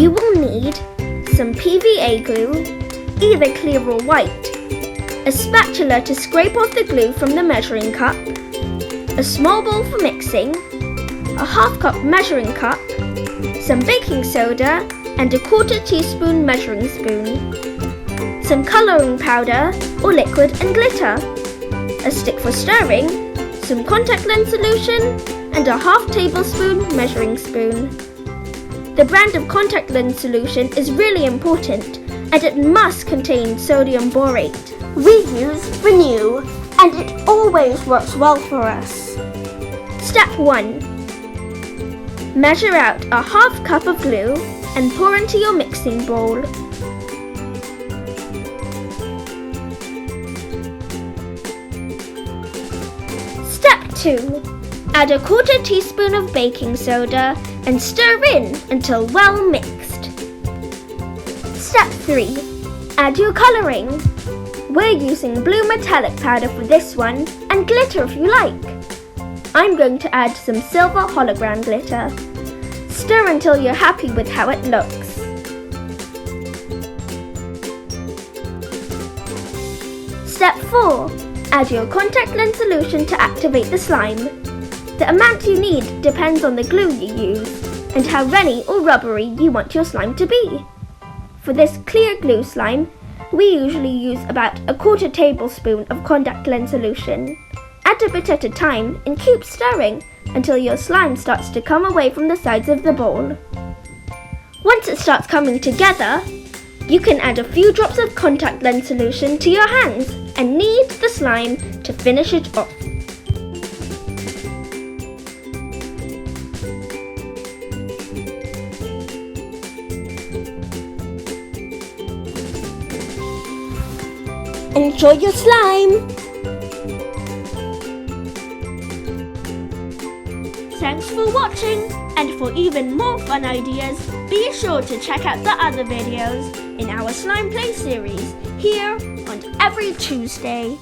You will need some PVA glue, either clear or white, a spatula to scrape off the glue from the measuring cup, a small bowl for mixing, a half-cup measuring cup, some baking soda and a 1/4 teaspoon measuring spoon, some colouring powder or liquid and glitter, a stick for stirring, some contact lens solution and a 1/2 tablespoon measuring spoon. The brand of contact lens solution is really important and it must contain sodium borate. We use Renew and it always works well for us. Step 1. Measure out a 1/2 cup of glue and pour into your mixing bowl. Step 2. Add a 1/4 teaspoon of baking soda and stir in until well mixed. Step 3. Add your colouring. We're using blue metallic powder for this one and glitter if you like. I'm going to add some silver hologram glitter. Stir until you're happy with how it looks. Step 4. Add your contact lens solution to activate the slime. The amount you need depends on the glue you use and how runny or rubbery you want your slime to be. For this clear glue slime, we usually use about a 1/4 tablespoon of contact lens solution. Add a bit at a time and keep stirring until your slime starts to come away from the sides of the bowl. Once it starts coming together, you can add a few drops of contact lens solution to your hands and knead the slime to finish it off. Enjoy your slime! Thanks for watching, and for even more fun ideas, be sure to check out the other videos in our Slime Play series here on Every Tuesday.